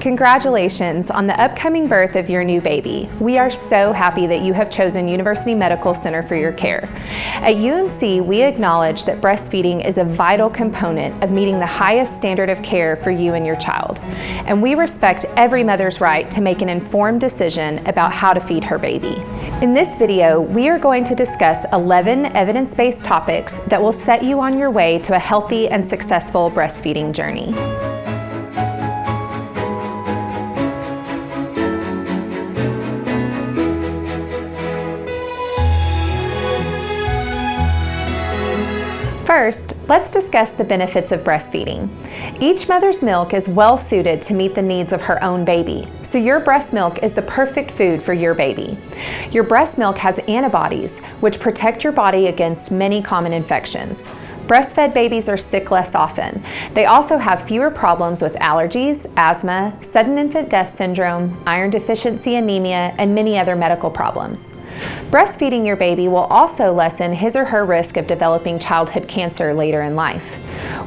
Congratulations on the upcoming birth of your new baby. We are so happy that you have chosen University Medical Center for your care. At UMC, we acknowledge that breastfeeding is a vital component of meeting the highest standard of care for you and your child. And we respect every mother's right to make an informed decision about how to feed her baby. In this video, we are going to discuss 11 evidence-based topics that will set you on your way to a healthy and successful breastfeeding journey. First, let's discuss the benefits of breastfeeding. Each mother's milk is well suited to meet the needs of her own baby, so your breast milk is the perfect food for your baby. Your breast milk has antibodies, which protect your body against many common infections. Breastfed babies are sick less often. They also have fewer problems with allergies, asthma, sudden infant death syndrome, iron deficiency anemia, and many other medical problems. Breastfeeding your baby will also lessen his or her risk of developing childhood cancer later in life.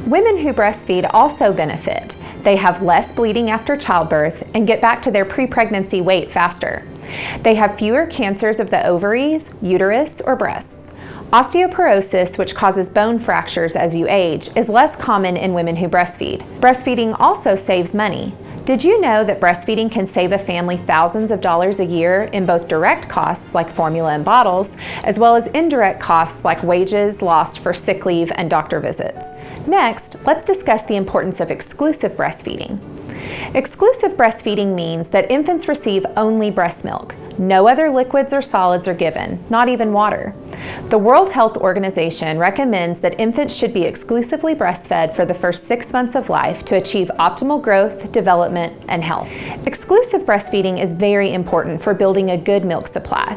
Women who breastfeed also benefit. They have less bleeding after childbirth and get back to their pre-pregnancy weight faster. They have fewer cancers of the ovaries, uterus, or breasts. Osteoporosis, which causes bone fractures as you age, is less common in women who breastfeed. Breastfeeding also saves money. Did you know that breastfeeding can save a family thousands of dollars a year in both direct costs like formula and bottles, as well as indirect costs like wages lost for sick leave and doctor visits? Next, let's discuss the importance of exclusive breastfeeding. Exclusive breastfeeding means that infants receive only breast milk. No other liquids or solids are given, not even water. The World Health Organization recommends that infants should be exclusively breastfed for the first 6 months of life to achieve optimal growth, development, and health. Exclusive breastfeeding is very important for building a good milk supply.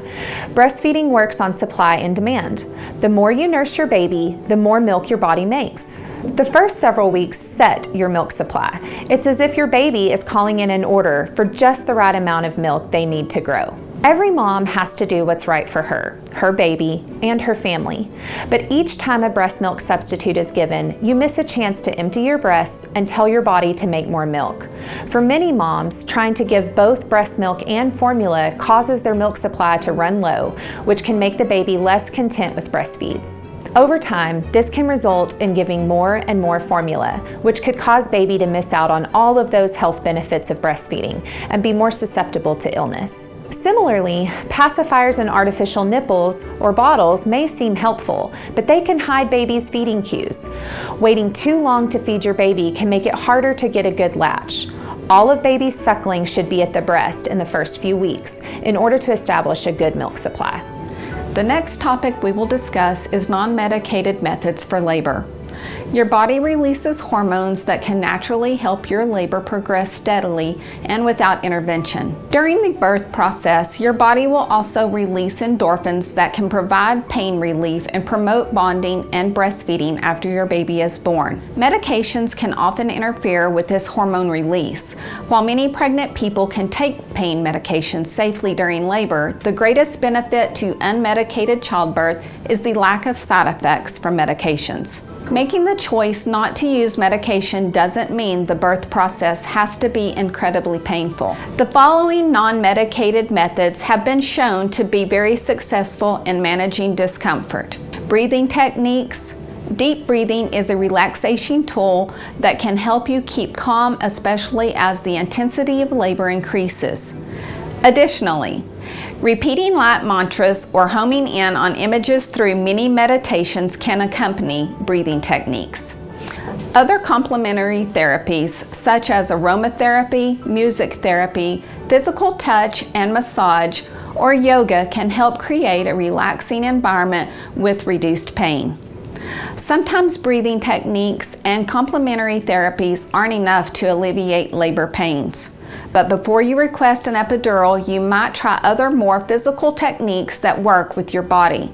Breastfeeding works on supply and demand. The more you nurse your baby, the more milk your body makes. The first several weeks set your milk supply. It's as if your baby is calling in an order for just the right amount of milk they need to grow. Every mom has to do what's right for her, her baby, and her family. But each time a breast milk substitute is given, you miss a chance to empty your breasts and tell your body to make more milk. For many moms, trying to give both breast milk and formula causes their milk supply to run low, which can make the baby less content with breastfeeds. Over time, this can result in giving more and more formula, which could cause baby to miss out on all of those health benefits of breastfeeding and be more susceptible to illness. Similarly, pacifiers and artificial nipples or bottles may seem helpful, but they can hide baby's feeding cues. Waiting too long to feed your baby can make it harder to get a good latch. All of baby's suckling should be at the breast in the first few weeks in order to establish a good milk supply. The next topic we will discuss is non-medicated methods for labor. Your body releases hormones that can naturally help your labor progress steadily and without intervention. During the birth process, your body will also release endorphins that can provide pain relief and promote bonding and breastfeeding after your baby is born. Medications can often interfere with this hormone release. While many pregnant people can take pain medications safely during labor, the greatest benefit to unmedicated childbirth is the lack of side effects from medications. Making the choice not to use medication doesn't mean the birth process has to be incredibly painful. The following non-medicated methods have been shown to be very successful in managing discomfort. Breathing techniques. Deep breathing is a relaxation tool that can help you keep calm, especially as the intensity of labor increases. Additionally, repeating light mantras or homing in on images through mini meditations can accompany breathing techniques. Other complementary therapies such as aromatherapy, music therapy, physical touch and massage, or yoga can help create a relaxing environment with reduced pain. Sometimes breathing techniques and complementary therapies aren't enough to alleviate labor pains. But before you request an epidural, you might try other more physical techniques that work with your body.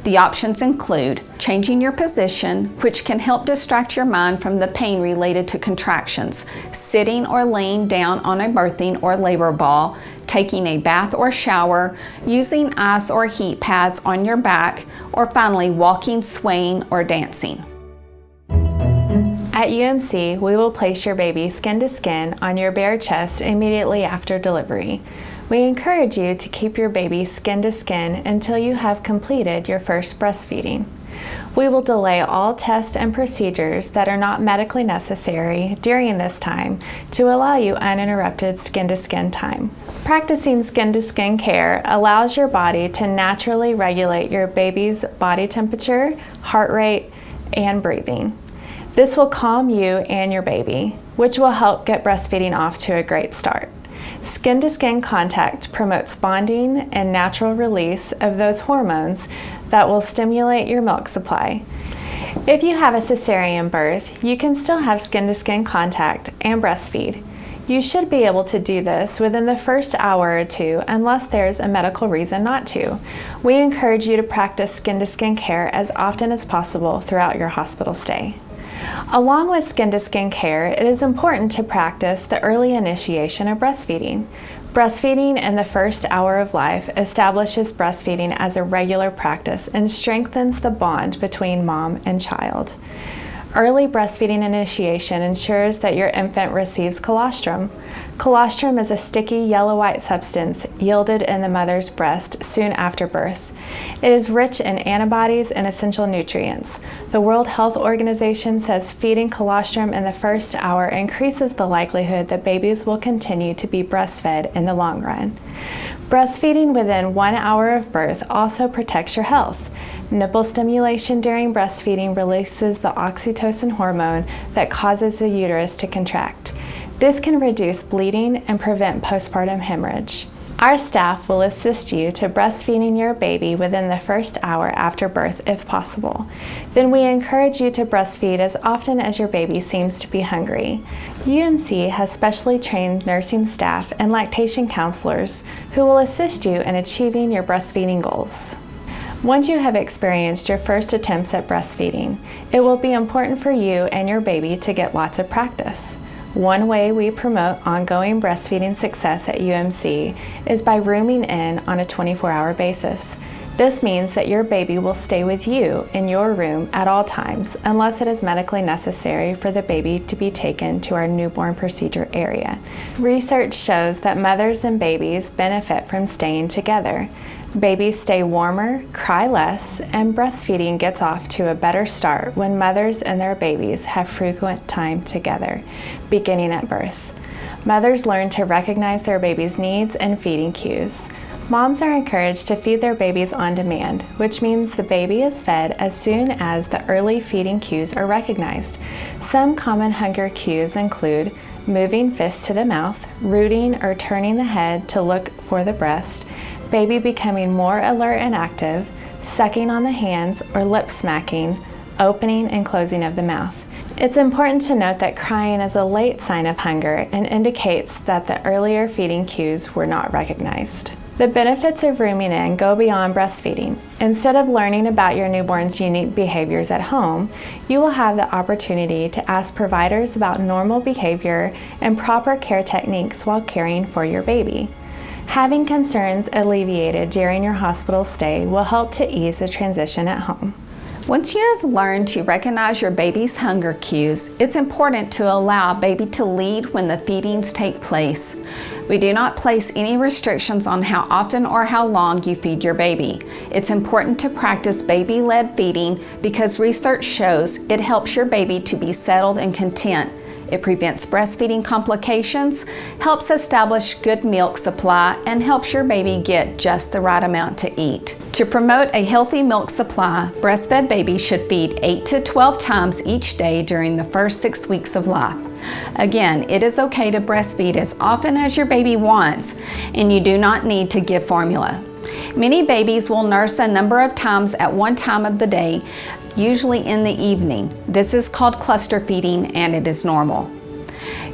The options include changing your position, which can help distract your mind from the pain related to contractions, sitting or laying down on a birthing or labor ball, taking a bath or shower, using ice or heat pads on your back, or finally walking, swaying, or dancing. At UMC, we will place your baby skin to skin on your bare chest immediately after delivery. We encourage you to keep your baby skin to skin until you have completed your first breastfeeding. We will delay all tests and procedures that are not medically necessary during this time to allow you uninterrupted skin-to-skin time. Practicing skin-to-skin care allows your body to naturally regulate your baby's body temperature, heart rate, and breathing. This will calm you and your baby, which will help get breastfeeding off to a great start. Skin-to-skin contact promotes bonding and natural release of those hormones that will stimulate your milk supply. If you have a cesarean birth, you can still have skin-to-skin contact and breastfeed. You should be able to do this within the first hour or two unless there's a medical reason not to. We encourage you to practice skin-to-skin care as often as possible throughout your hospital stay. Along with skin-to-skin care, it is important to practice the early initiation of breastfeeding. Breastfeeding in the first hour of life establishes breastfeeding as a regular practice and strengthens the bond between mom and child. Early breastfeeding initiation ensures that your infant receives colostrum. Colostrum is a sticky yellow-white substance yielded in the mother's breast soon after birth. It is rich in antibodies and essential nutrients. The World Health Organization says feeding colostrum in the first hour increases the likelihood that babies will continue to be breastfed in the long run. Breastfeeding within 1 hour of birth also protects your health. Nipple stimulation during breastfeeding releases the oxytocin hormone that causes the uterus to contract. This can reduce bleeding and prevent postpartum hemorrhage. Our staff will assist you to breastfeeding your baby within the first hour after birth if possible. Then we encourage you to breastfeed as often as your baby seems to be hungry. UMC has specially trained nursing staff and lactation counselors who will assist you in achieving your breastfeeding goals. Once you have experienced your first attempts at breastfeeding, it will be important for you and your baby to get lots of practice. One way we promote ongoing breastfeeding success at UMC is by rooming in on a 24-hour basis. This means that your baby will stay with you in your room at all times unless it is medically necessary for the baby to be taken to our newborn procedure area. Research shows that mothers and babies benefit from staying together. Babies stay warmer, cry less, and breastfeeding gets off to a better start when mothers and their babies have frequent time together, beginning at birth. Mothers learn to recognize their baby's needs and feeding cues. Moms are encouraged to feed their babies on demand, which means the baby is fed as soon as the early feeding cues are recognized. Some common hunger cues include moving fists to the mouth, rooting or turning the head to look for the breast, baby becoming more alert and active, sucking on the hands or lip smacking, opening and closing of the mouth. It's important to note that crying is a late sign of hunger and indicates that the earlier feeding cues were not recognized. The benefits of rooming in go beyond breastfeeding. Instead of learning about your newborn's unique behaviors at home, you will have the opportunity to ask providers about normal behavior and proper care techniques while caring for your baby. Having concerns alleviated during your hospital stay will help to ease the transition at home. Once you have learned to recognize your baby's hunger cues, it's important to allow baby to lead when the feedings take place. We do not place any restrictions on how often or how long you feed your baby. It's important to practice baby-led feeding because research shows it helps your baby to be settled and content. It prevents breastfeeding complications, helps establish good milk supply, and helps your baby get just the right amount to eat. To promote a healthy milk supply, breastfed babies should feed 8 to 12 times each day during the first 6 weeks of life. Again, it is okay to breastfeed as often as your baby wants, and you do not need to give formula. Many babies will nurse a number of times at one time of the day, usually in the evening. This is called cluster feeding, and it is normal.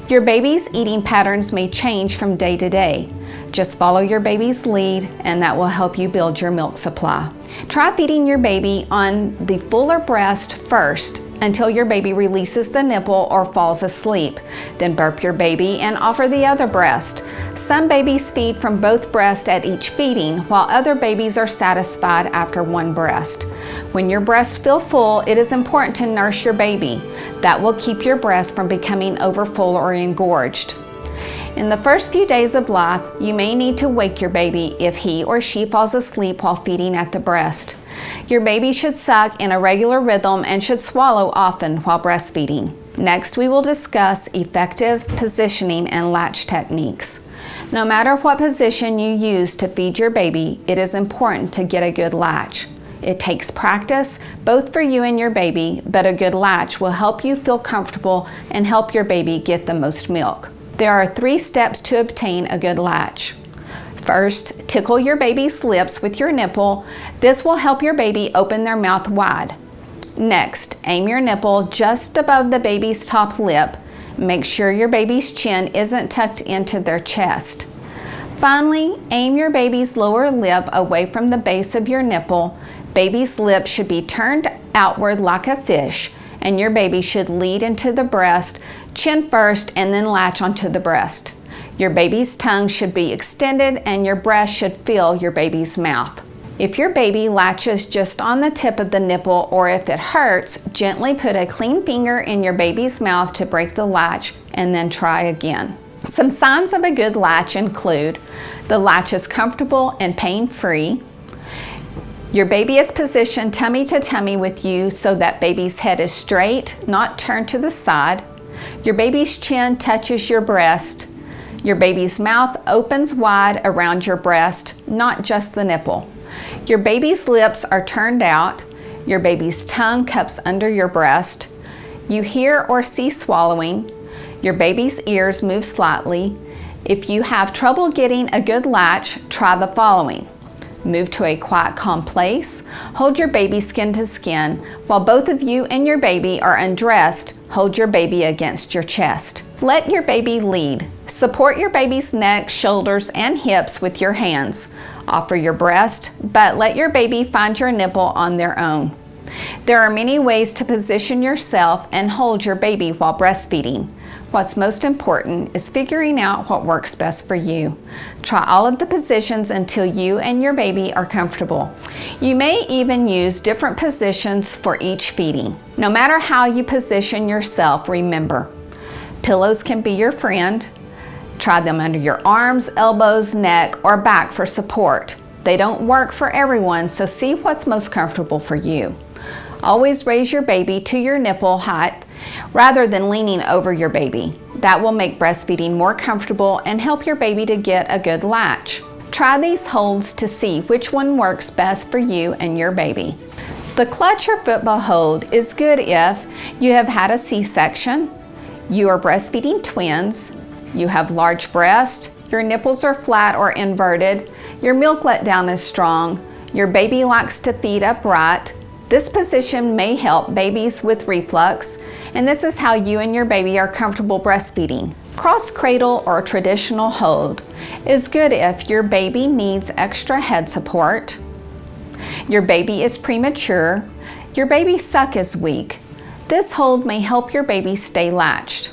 Your baby's eating patterns may change from day to day. Just follow your baby's lead, and that will help you build your milk supply. Try feeding your baby on the fuller breast first until your baby releases the nipple or falls asleep. Then burp your baby and offer the other breast. Some babies feed from both breasts at each feeding, while other babies are satisfied after one breast. When your breasts feel full, it is important to nurse your baby. That will keep your breast from becoming overfull or engorged. In the first few days of life, you may need to wake your baby if he or she falls asleep while feeding at the breast. Your baby should suck in a regular rhythm and should swallow often while breastfeeding. Next, we will discuss effective positioning and latch techniques. No matter what position you use to feed your baby, it is important to get a good latch. It takes practice, both for you and your baby, but a good latch will help you feel comfortable and help your baby get the most milk. There are 3 steps to obtain a good latch. First, tickle your baby's lips with your nipple. This will help your baby open their mouth wide. Next, aim your nipple just above the baby's top lip. Make sure your baby's chin isn't tucked into their chest. Finally, aim your baby's lower lip away from the base of your nipple. Baby's lip should be turned outward like a fish, and your baby should lead into the breast, chin first, and then latch onto the breast. Your baby's tongue should be extended and your breast should feel your baby's mouth. If your baby latches just on the tip of the nipple or if it hurts, gently put a clean finger in your baby's mouth to break the latch and then try again. Some signs of a good latch include the latch is comfortable and pain-free. Your baby is positioned tummy to tummy with you so that baby's head is straight, not turned to the side. Your baby's chin touches your breast. Your baby's mouth opens wide around your breast, not just the nipple. Your baby's lips are turned out. Your baby's tongue cups under your breast. You hear or see swallowing. Your baby's ears move slightly. If you have trouble getting a good latch, try the following. Move to a quiet, calm place. Hold your baby skin to skin. While both of you and your baby are undressed, hold your baby against your chest. Let your baby lead. Support your baby's neck, shoulders, and hips with your hands. Offer your breast, but let your baby find your nipple on their own. There are many ways to position yourself and hold your baby while breastfeeding. What's most important is figuring out what works best for you. Try all of the positions until you and your baby are comfortable. You may even use different positions for each feeding. No matter how you position yourself, remember, pillows can be your friend. Try them under your arms, elbows, neck, or back for support. They don't work for everyone, so see what's most comfortable for you. Always raise your baby to your nipple height rather than leaning over your baby. That will make breastfeeding more comfortable and help your baby to get a good latch. Try these holds to see which one works best for you and your baby. The clutch or football hold is good if you have had a C-section, you are breastfeeding twins, you have large breasts, your nipples are flat or inverted, your milk letdown is strong, your baby likes to feed upright. This position may help babies with reflux, and this is how you and your baby are comfortable breastfeeding. Cross cradle or traditional hold is good if your baby needs extra head support, your baby is premature, your baby's suck is weak. This hold may help your baby stay latched.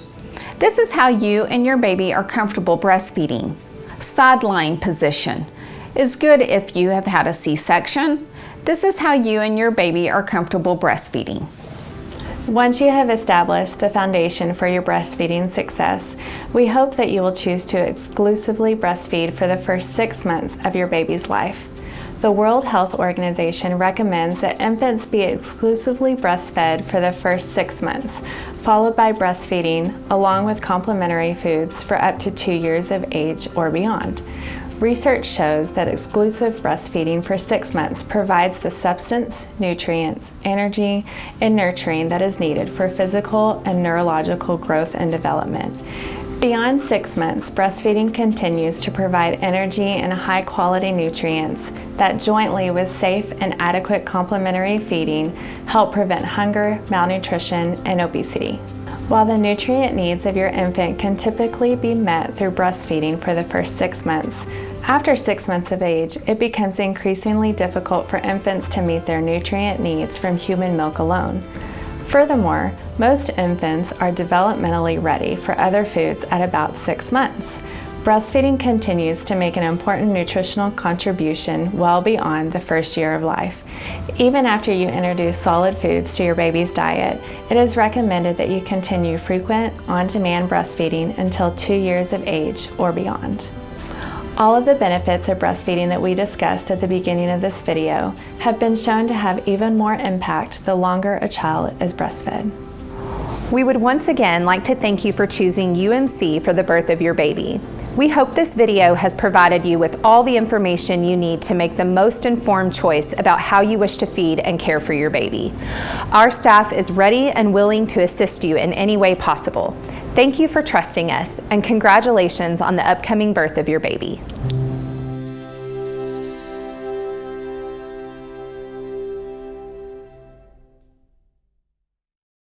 This is how you and your baby are comfortable breastfeeding. Sideline position is good if you have had a C-section. This is how you and your baby are comfortable breastfeeding. Once you have established the foundation for your breastfeeding success, we hope that you will choose to exclusively breastfeed for the first 6 months of your baby's life. The World Health Organization recommends that infants be exclusively breastfed for the first 6 months, followed by breastfeeding along with complementary foods for up to 2 years of age or beyond. Research shows that exclusive breastfeeding for 6 months provides the substance, nutrients, energy, and nurturing that is needed for physical and neurological growth and development. Beyond 6 months, breastfeeding continues to provide energy and high-quality nutrients that jointly with safe and adequate complementary feeding help prevent hunger, malnutrition, and obesity. While the nutrient needs of your infant can typically be met through breastfeeding for the first 6 months, after 6 months of age, it becomes increasingly difficult for infants to meet their nutrient needs from human milk alone. Furthermore, most infants are developmentally ready for other foods at about 6 months. Breastfeeding continues to make an important nutritional contribution well beyond the first year of life. Even after you introduce solid foods to your baby's diet, it is recommended that you continue frequent, on-demand breastfeeding until 2 years of age or beyond. All of the benefits of breastfeeding that we discussed at the beginning of this video have been shown to have even more impact the longer a child is breastfed. We would once again like to thank you for choosing UMC for the birth of your baby. We hope this video has provided you with all the information you need to make the most informed choice about how you wish to feed and care for your baby. Our staff is ready and willing to assist you in any way possible. Thank you for trusting us, and congratulations on the upcoming birth of your baby.